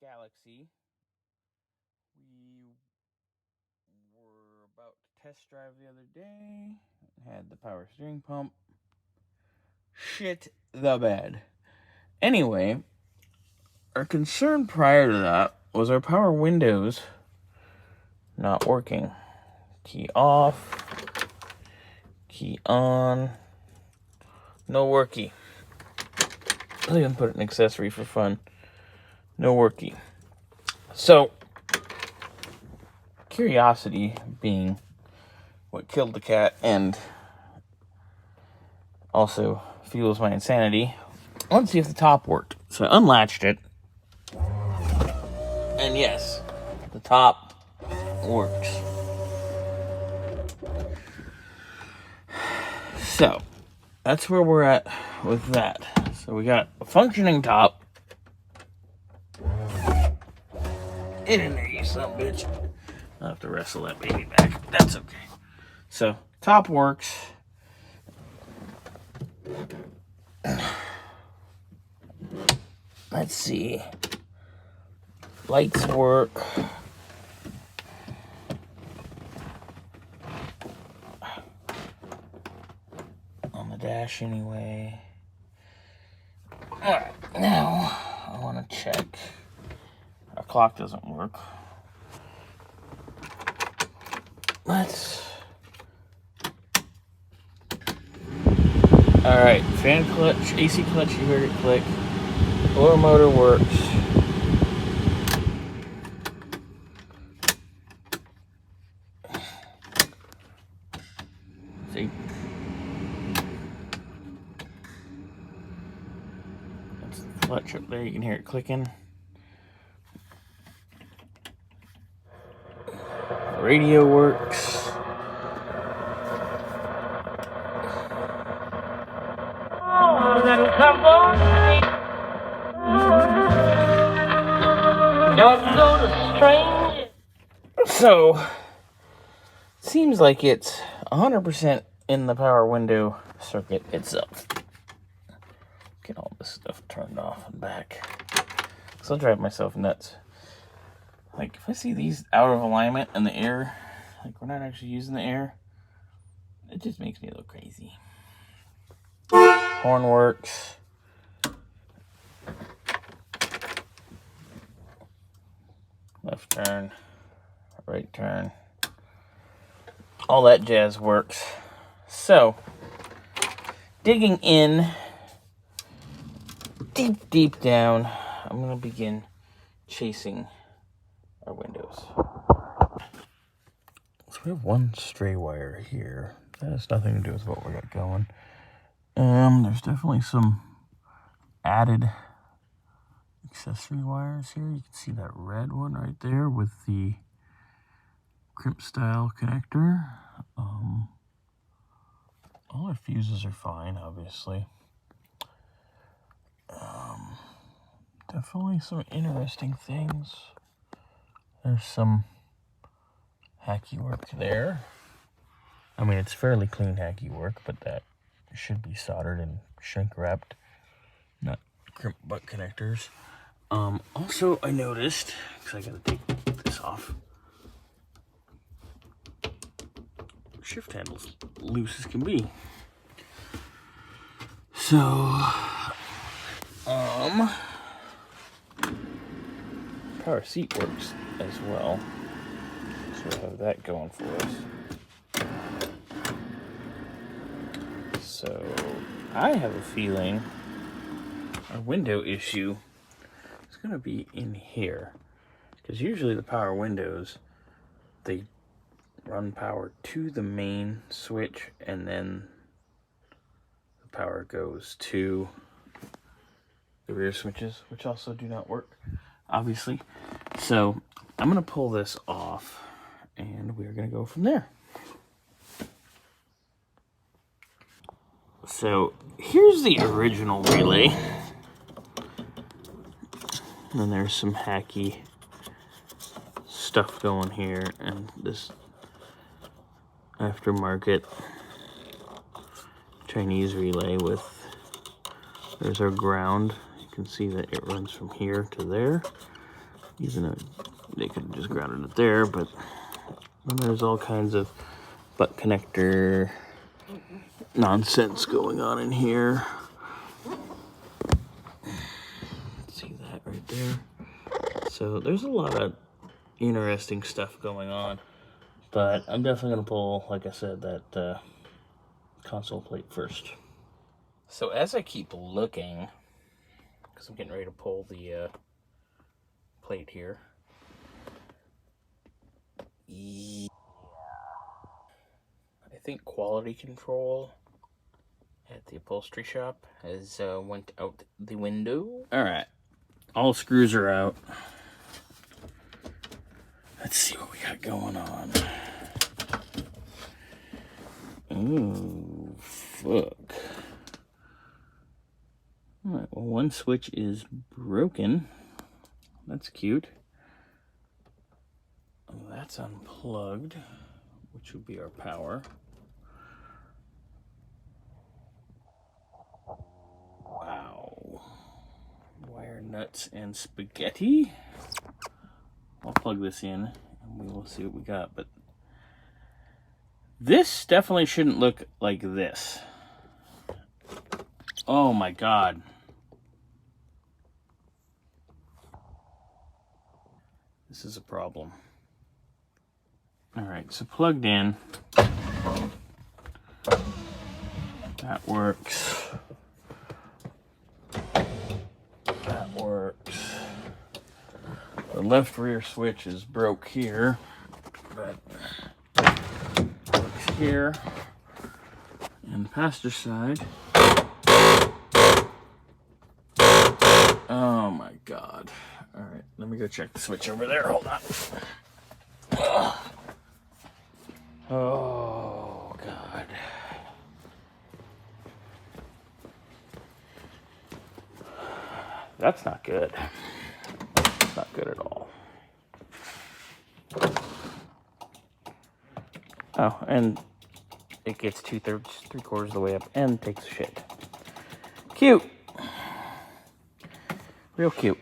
Galaxie. We were about to test drive the other day. Had the power steering pump. Shit the bed. Anyway, our concern prior to that was our power windows not working. Key off, key on, no worky. I'll even put an accessory for fun. No worky. So, curiosity being what killed the cat and also fuels my insanity, I wanted to see if the top worked. So I unlatched it. And yes, the top works. So, that's where we're at with that. So we got a functioning top. Get in there, you son of a bitch. I'll have to wrestle that baby back. That's okay. So, top works. Let's see. Lights work. On the dash anyway. Alright, now I want to check. Our clock doesn't work. Let's... Alright, fan clutch, AC clutch, you heard it click. Blower motor works. See? That's the clutch up there, you can hear it clicking. The radio works. So, it seems like it's 100% in the power window circuit itself. Get all this stuff turned off and back. So I'll drive myself nuts. Like, if I see these out of alignment and the air, like we're not actually using the air, it just makes me look crazy. Horn works. Left turn, right turn. All that jazz works. So, digging in deep down, I'm going to begin chasing our windows. So we have one stray wire here. That has nothing to do with what we got going. There's definitely some added accessory wires here. You can see that red one right there with the crimp style connector. All our fuses are fine, obviously. Definitely some interesting things. There's some hacky work there. I mean, it's fairly clean hacky work, but that should be soldered and shrink wrapped, not crimp butt connectors. Also, I noticed, because I gotta take this off, shift handle's loose as can be. So, power seat works as well. So we have that going for us. So, I have a feeling our window issue is going to be in here. Because usually the power windows, they run power to the main switch and then the power goes to the rear switches, which also do not work, obviously. So, I'm going to pull this off and we're going to go from there. So, here's the original relay. And then there's some hacky stuff going here, and this aftermarket Chinese relay with, there's our ground. You can see that it runs from here to there. They could have just grounded it there, but then there's all kinds of butt connector nonsense going on in here. See that right there? So there's a lot of interesting stuff going on, but I'm definitely going to pull, like I said, that console plate first. So as I keep looking, because I'm getting ready to pull the plate here. Yeah. I think quality control at the upholstery shop has went out the window. All right, all screws are out. Let's see what we got going on. Ooh, fuck. All right, well, one switch is broken. That's cute. That's unplugged, which would be our power. Wow. Wire nuts and spaghetti. I'll plug this in and we will see what we got. But this definitely shouldn't look like this. Oh my God. This is a problem. All right, so plugged in. That works. That works. The left rear switch is broke here, but works here. And the passenger side. Oh my God. All right, let me go check the switch over there. Hold on. Oh God. That's not good. That's not good at all. Oh, and it gets 2/3, 3/4 of the way up and takes a shit. Cute. Real cute.